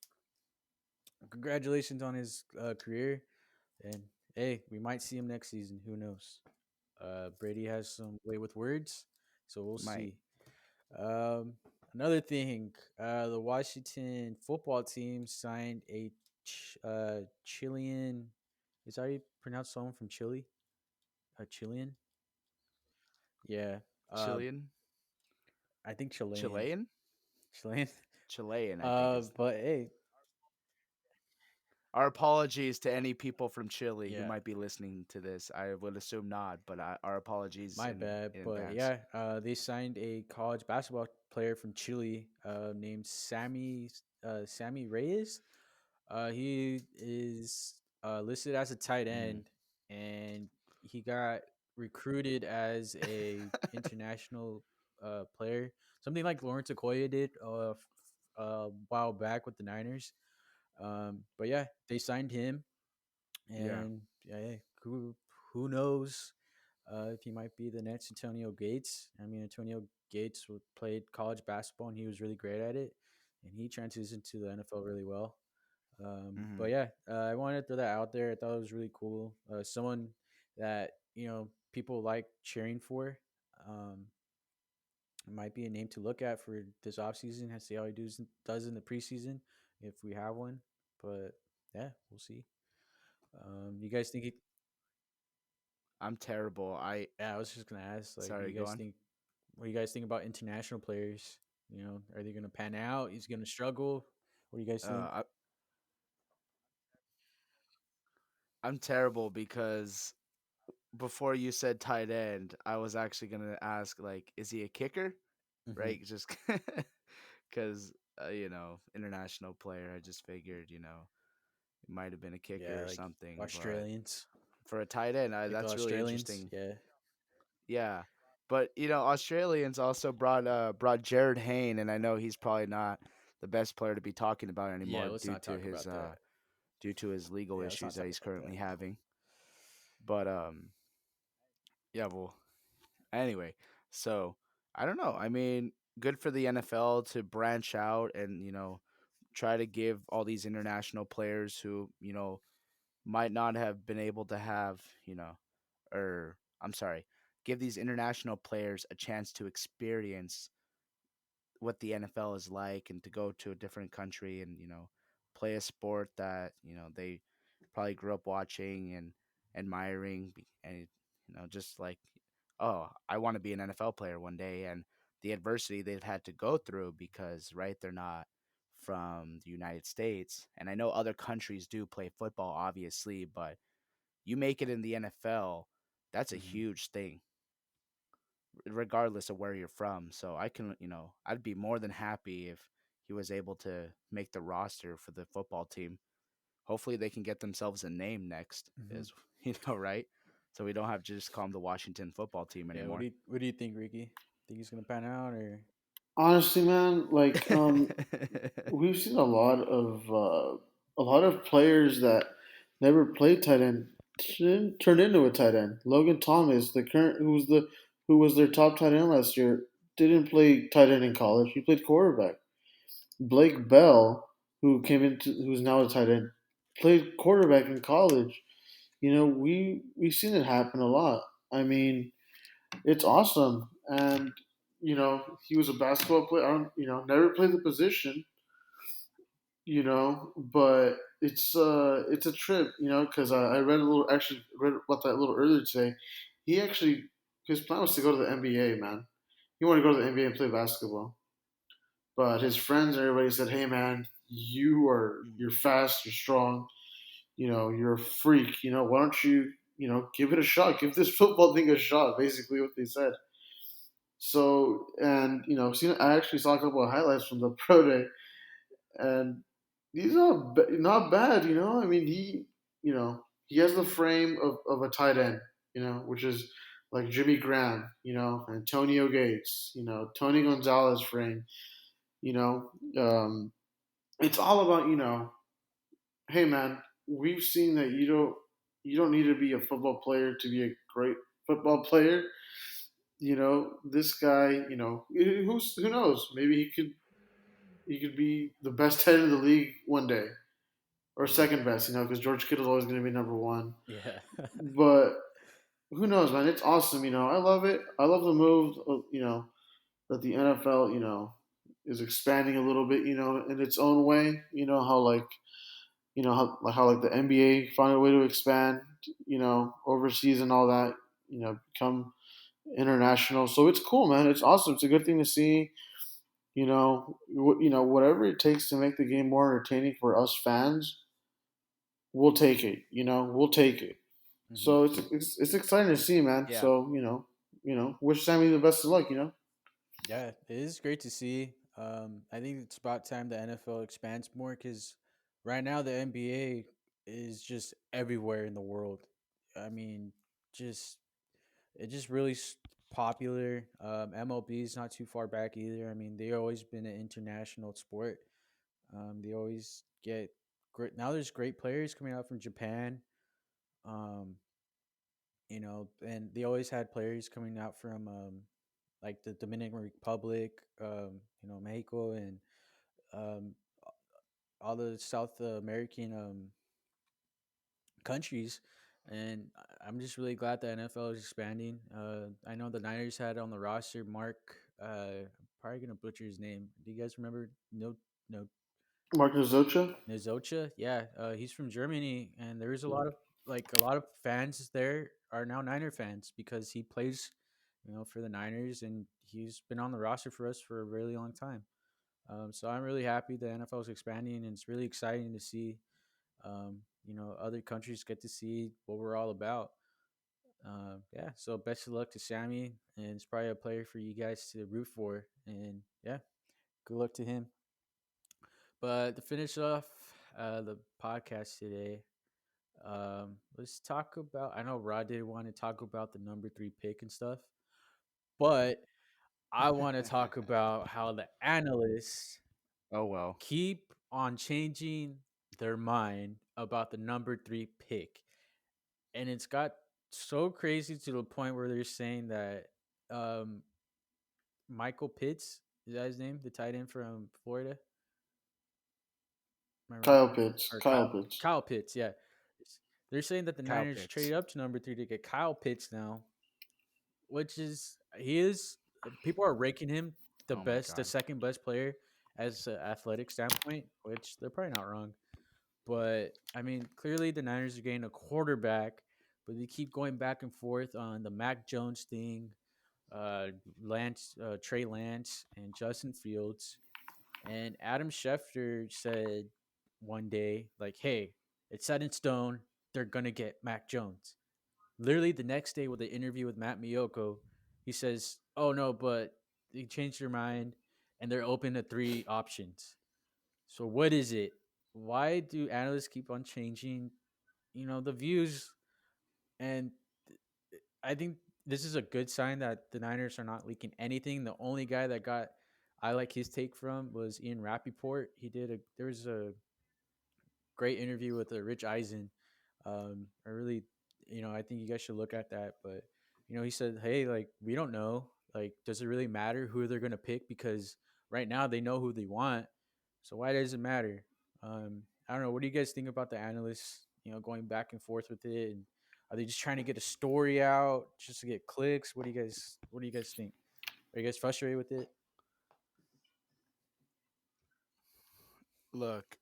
A: career, and hey, we might see him next season. Who knows? Brady has some way with words, so we'll
C: Might.
A: see. Um, Another thing, the Washington football team signed a Chilean. Is that how you pronounce someone from Chile? A Chilean? Yeah. Uh,
C: Chilean,
A: I think Chilean.
C: Chilean,
A: Chilean.
C: Chilean. I think is.
A: But hey,
C: Our apologies to any people from Chile who
A: yeah,
C: might be listening to this. I would assume not, but our apologies
A: my bad.
C: in
A: But
C: advance.
A: yeah, they signed a college basketball player from Chile, named Sammy Reyes. He is listed as a tight
C: Mm,
A: end, and he got recruited as a international player, something like Lawrence Okoye did a while back with the Niners. But yeah, they signed him,
C: yeah.
A: and yeah, who knows if he might be the next Antonio Gates. I mean, Antonio Gates played college basketball, and he was really great at it, and he transitioned to the NFL really well. But
C: Hmm.
A: yeah, I wanted to throw that out there. I thought it was really cool. Someone that people like cheering for. Um, it might be a name to look at for this offseason and see how he does in the preseason if we have one. But yeah, we'll see. You guys think?
C: I'm terrible.
A: Yeah, I was just gonna ask. Like, do
C: Sorry.
A: you
C: Go
A: guys
C: on.
A: think? What do you guys think about international players? Are they gonna pan out? He's gonna struggle. What do you guys think?
C: I, I'm terrible because before you said tight end, I was actually gonna ask like, is he a kicker?
A: Hmm.
C: Right? Just because international player. I just figured it might have been a kicker
A: Yeah,
C: or
A: like
C: something. But
A: Australians,
C: for a tight end,
A: like the
C: that's really
A: Australians.
C: interesting.
A: Yeah.
C: Yeah. But Australians also brought Jared Hayne, and I know he's probably not the best player to be talking about
A: Yeah,
C: anymore
A: let's not talk about that.
C: due to his legal
A: Yeah, let's
C: issues
A: not
C: that
A: talk
C: he's
A: about that.
C: currently having. But yeah, well, anyway, so I don't know. I mean, good for the NFL to branch out and try to give all these international players who might not have been able to have or I'm sorry, give these international players a chance to experience what the NFL is like and to go to a different country and play a sport that they probably grew up watching and admiring and just like, oh, I want to be an NFL player one day, and the adversity they've had to go through because right, they're not from the United States, and I know other countries do play football obviously, but you make it in the NFL, that's a
A: Hmm.
C: huge thing regardless of where you're from. So I can, I'd be more than happy if he was able to make the roster for the football team. Hopefully they can get themselves a name next,
A: Hmm.
C: is right? So we don't have to just call them the Washington football team
A: Yeah.
C: anymore.
A: What do you think, Ricky? Think he's gonna pan out or?
B: Honestly, man, like we've seen a lot of players that never played tight end turn into a tight end. Logan Thomas, the current who was their top tight end last year, didn't play tight end in college. He played quarterback. Blake Bell, who's now a tight end, played quarterback in college. We've seen it happen a lot. I mean, it's awesome, and he was a basketball player. I don't, never played the position, but it's a trip, because I read a little actually read about that a little earlier today. He actually his plan was to go to the NBA, man. He wanted to go to the NBA and play basketball, but his friends and everybody said, "Hey, man,
C: Mm.
B: you're fast, you're strong, you're a freak. Why don't you give it a shot? Give this football thing a shot." Basically, what they said. So, and I actually saw a couple of highlights from the pro day, and he's not bad. I mean, he has the frame of a tight end. Which is like Jimmy Graham. Antonio Gates. Tony Gonzalez frame. You know, um, it's all about hey, man, we've seen that you don't need to be a football player to be a great football player. This guy, who knows? Maybe he could be the best head in the league one day. or
A: Yeah.
B: second best, because George Kittle's always going to be number one.
A: Yeah.
B: But who knows, man? It's awesome. I love it. I love the move. That the NFL, is expanding a little bit. In its own way. How how like the NBA found a way to expand. Overseas and all that. Become international. So it's cool, man. It's awesome. It's a good thing to see. Whatever it takes to make the game more entertaining for us fans, we'll take it. We'll take it.
A: Hmm.
B: So it's exciting to see, man.
C: Yeah,
B: So wish Sammy the best of luck.
A: Yeah, it is great to see. I think it's about time the NFL expands more because right now the NBA is just everywhere in the world. I mean, just it just really popular. MLB is not too far back either. I mean, they've always been an international sport. They always get great. Now there's great players coming out from Japan. Um, and they always had players coming out from like the Dominican Republic, Mexico, and um, all the South American countries. And I'm just really glad the NFL is expanding. I know the Niners had on the roster Mark. I'm probably gonna butcher his name. Do you guys remember? No,
B: Marcus Zocha.
A: Nizocha. Yeah, he's from Germany, and there's a lot of fans there are now Niner fans because he plays, for the Niners, and he's been on the roster for us for a really long time. So I'm really happy the NFL is expanding, and it's really exciting to see, other countries get to see what we're all about. Yeah, so best of luck to Sammy, and it's probably a player for you guys to root for, and yeah, good luck to him. But to finish off the podcast today, let's talk about. I know Rod did want to talk about the number three pick and stuff, but I want to talk about how the analysts
C: oh well.
A: keep on changing their mind about the number three pick. And it's got so crazy to the point where they're saying that um, Michael Pitts, is that his name? The tight end from Florida? Am I wrong?
B: Kyle Pitts.
A: Or
B: Kyle Pitts.
A: Kyle Pitts, yeah. They're saying that the
C: Kyle
A: Niners
C: Pitts.
A: traded up to number three to get Kyle Pitts now, which is he is people are ranking him
C: Oh my
A: the
C: god.
A: second best player as an athletic standpoint, which they're probably not wrong. But I mean, clearly the Niners are getting a quarterback, but they keep going back and forth on the Mac Jones thing, uh, Trey Lance, and Justin Fields. And Adam Schefter said one day, like, "Hey, it's set in stone. They're gonna get Mac Jones." Literally the next day with the interview with Matt Miyoko, he says, "Oh no, but they changed their mind and they're open to three options." So what is it? Why do analysts keep on changing, the views? And I think this is a good sign that the Niners are not leaking anything. The only guy that got I like his take from was Ian Rappaport. There was a great interview with Rich Eisen. I really, I think you guys should look at that. But he said, "Hey, like we don't know. Like, does it really matter who they're gonna pick? Because right now they know who they want. So why does it matter? I don't know. What do you guys think about the analysts? Going back and forth with it, and are they just trying to get a story out just to get clicks? What do you guys think? Are you guys frustrated with it?
C: Look,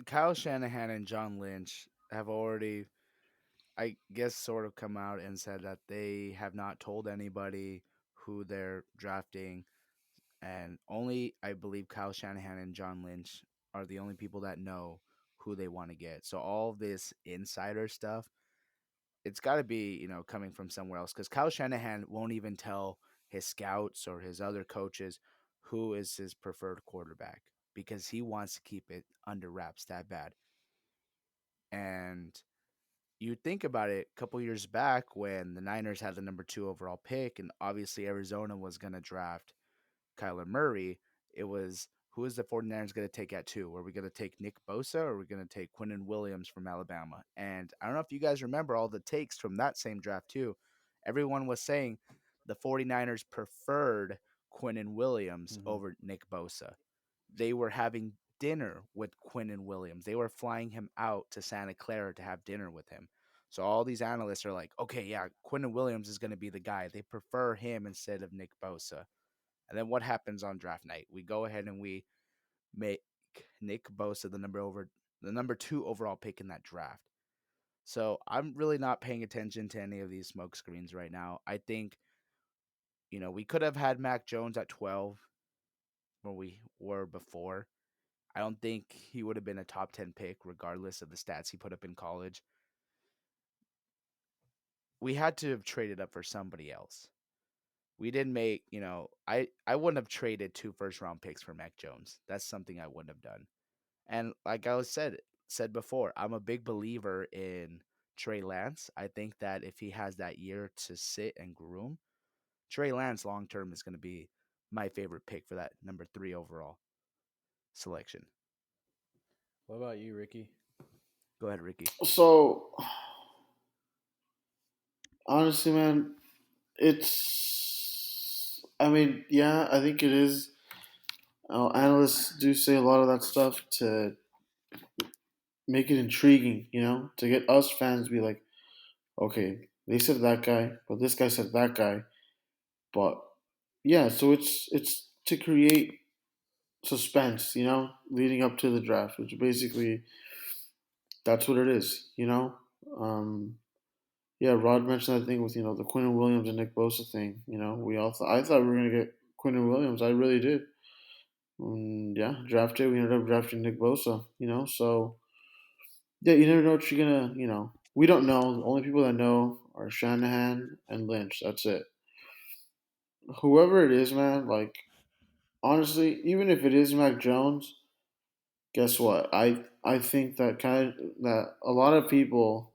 C: Kyle Shanahan and John Lynch have already, I guess, sort of come out and said that they have not told anybody who they're drafting, and only I believe Kyle Shanahan and John Lynch are the only people that know who they want to get. So all of this insider stuff, it's got to be coming from somewhere else because Kyle Shanahan won't even tell his scouts or his other coaches who is his preferred quarterback because he wants to keep it under wraps that bad. And you think about it, a couple years back when the Niners had the number two overall pick, and obviously Arizona was going to draft Kyler Murray, it was who is the 49ers going to take at two? Are we going to take Nick Bosa or are we going to take Quinnen Williams from Alabama? And I don't know if you guys remember all the takes from that same draft, too. Everyone was saying the 49ers preferred Quinnen Williams
A: Mm-hmm.
C: over Nick Bosa. They were having dinner with Quinn Williams. They were flying him out to Santa Clara to have dinner with him. So all these analysts are like, okay, yeah, Quinn Williams is going to be the guy. They prefer him instead of Nick Bosa. And then what happens on draft night? We go ahead and we make Nick Bosa the number 2 overall pick in that draft. So I'm really not paying attention to any of these smoke screens right now. I think, we could have had Mac Jones at 12 where we were before. I don't think he would have been a top 10 pick regardless of the stats he put up in college. We had to have traded up for somebody else. We didn't make, I wouldn't have traded 2 first round picks for Mac Jones. That's something I wouldn't have done. And like I was said before, I'm a big believer in Trey Lance. I think that if he has that year to sit and groom, Trey Lance long term is going to be my favorite pick for that number 3 overall selection.
A: What about you, Ricky?
C: Go ahead, Ricky.
B: So honestly, man, it's. I mean, yeah, I think it is. Analysts do say a lot of that stuff to make it intriguing, to get us fans to be like, okay, they said that guy, but this guy said that guy. But yeah, so it's to create suspense, leading up to the draft, which basically that's what it is. Um, yeah, Rod mentioned that thing with the Quinn Williams and Nick Bosa thing. We all thought I thought we were gonna get Quinn Williams. I really did. And yeah, draft day we ended up drafting Nick Bosa. So yeah, you never know what you're gonna. We don't know. The only people that know are Shanahan and Lynch. That's it. Whoever it is, man. Like honestly, even if it is Mac Jones, guess what? I think that a lot of people,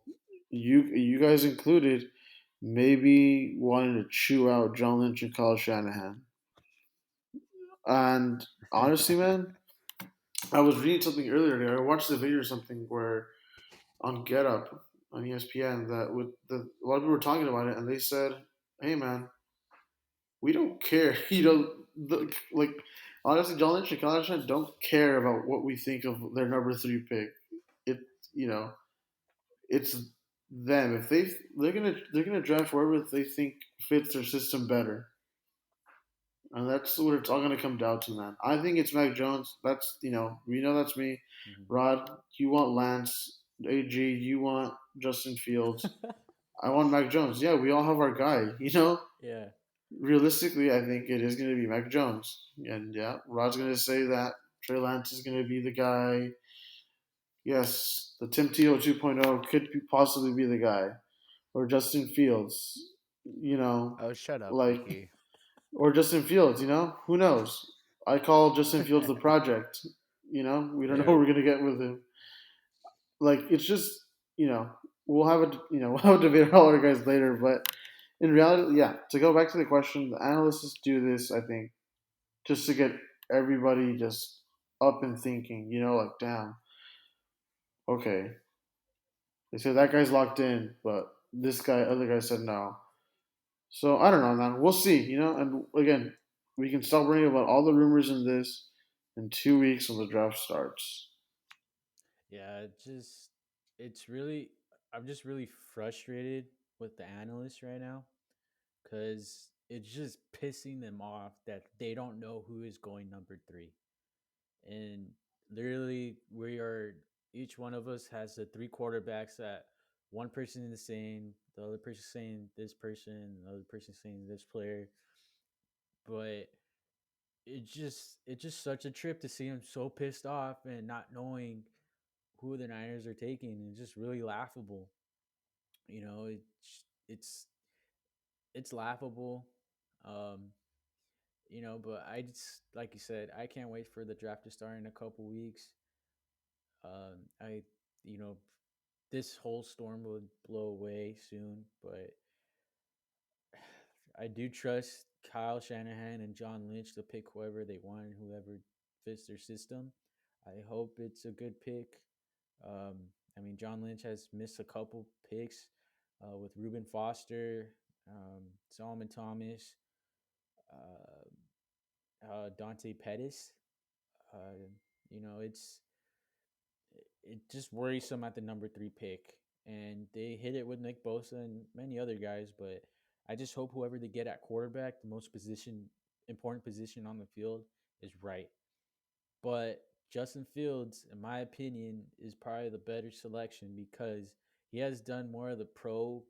B: you guys included, maybe wanted to chew out John Lynch and Kyle Shanahan. And honestly, man, I was reading something earlier today. I watched a video or something where on Get Up on ESPN that a lot of people were talking about it, and they said, "Hey, man, we don't care." Like honestly, John Lynch and Kyle Shanahan don't care about what we think of their number 3 pick. It you know it's them. If they're gonna draft wherever they think fits their system better, and that's what it's all gonna come down to, man. I think it's Mac Jones. That's we know that's me.
A: Mhm.
B: Rod, you want Lance. AG, you want Justin Fields. I want Mac Jones. Yeah, we all have our guy.
A: Yeah.
B: Realistically, I think it is gonna be Mac Jones, and yeah, Rod's gonna say that Trey Lance is gonna be the guy. Yes, the Tim Tebow 2.0 could possibly be the guy, or Justin Fields, you know,
C: Oh, shut up,
B: like,
C: Ricky.
B: or Justin Fields, who knows? I call Justin Fields the project. We don't know what
A: Yeah.
B: we're gonna get with him. Like, it's just, you know, we'll have a, we'll have a debate on all our guys later. But in reality, yeah. To go back to the question, the analysts do this, I think, just to get everybody just up and thinking. Like, damn, okay, they said that guy's locked in, but other guy said no. So I don't know, man. We'll see. And again, we can start worrying about all the rumors in this in 2 weeks when the draft starts.
A: Yeah, it's really I'm just really frustrated with the analysts right now cuz it's just pissing them off that they don't know who is going number 3. And literally we are each one of us has the 3 quarterbacks that one person is saying, the other person saying this person, the other person saying this player, but it's just such a trip to see him so pissed off and not knowing who the Niners are taking. It's just really laughable. You know, it's it's laughable. Um, but I just like you said, I can't wait for the draft to start in a couple weeks. I you know this whole storm will blow away soon, but I do trust Kyle Shanahan and John Lynch to pick whoever they want and whoever fits their system. I hope it's a good pick. Um, I mean, John Lynch has missed a couple picks with Reuben Foster, Solomon Thomas, Dante Pettis. Uh, It just worrisome at the number 3 pick, and they hit it with Nick Bosa and many other guys. But I just hope whoever they get at quarterback, the most important position on the field, is right. But Justin Fields, in my opinion, is probably the better selection because he has done more of the pro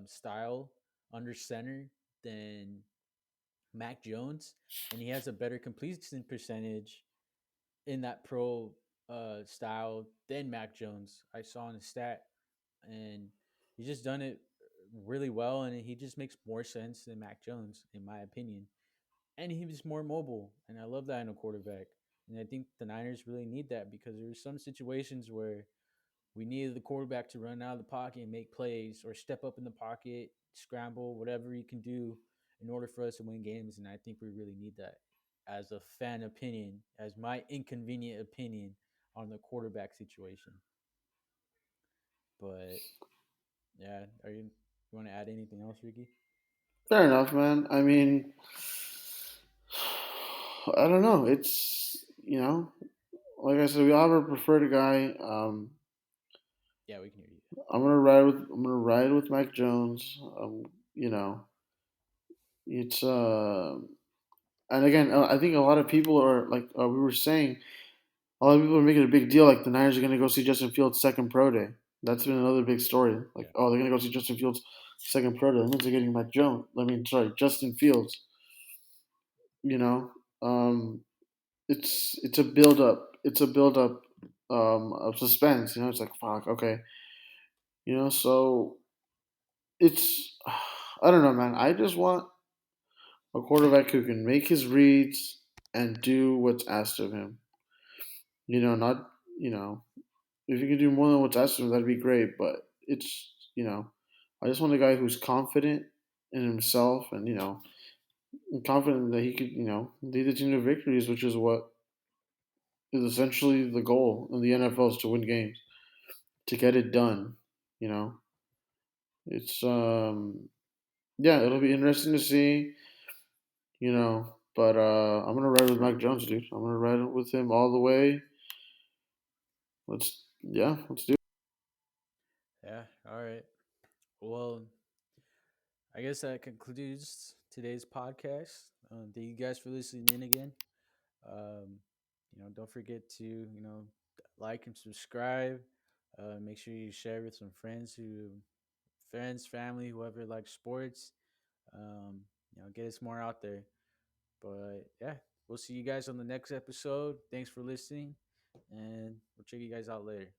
A: style under center than Mac Jones, and he has a better completion percentage in that pro style than Mac Jones. I saw in a stat, and he's just done it really well, and he just makes more sense than Mac Jones, in my opinion. And he was more mobile, and I love that in a quarterback. And I think the Niners really need that because there's some situations where we needed the quarterback to run out of the pocket and make plays or step up in the pocket, scramble, whatever he can do in order for us to win games. And I think we really need that as a fan opinion, as my inconvenient opinion on the quarterback situation. But yeah, you want to add anything else, Ricky?
B: Fair enough, man. I mean, I don't know. It's like I said, we all have our preferred guy.
A: Yeah, we can hear you.
B: I'm gonna ride with Mac Jones. You know, it's and again, I think a lot of people are like we were saying. A lot of people are making a big deal like the Niners are gonna go see Justin Fields' second pro day. That's been another big story. Like,
A: Yeah,
B: oh, they're gonna go see Justin Fields' second pro day. That means they're getting Mac Jones. I mean, sorry, Justin Fields. You know, um, it's a build up. It's a build up of suspense. It's like fuck. Okay. So it's I don't know, man. I just want a quarterback who can make his reads and do what's asked of him. Not you know if you can do more than what's asked of him, that'd be great. But I just want a guy who's confident in himself and and confident that he could lead the team to victories, which is what is essentially the goal in the NFL is to win games, to get it done. You know, it's yeah, it'll be interesting to see. But I'm gonna ride with Mac Jones, dude. I'm gonna ride with him all the way. Let's do it.
A: yeah. All right. Well, I guess that concludes today's podcast. Thank you guys for listening in again. Um, don't forget to like and subscribe. Make sure you share with some friends, family, whoever likes sports. Get us more out there. But yeah, we'll see you guys on the next episode. Thanks for listening, and we'll check you guys out later.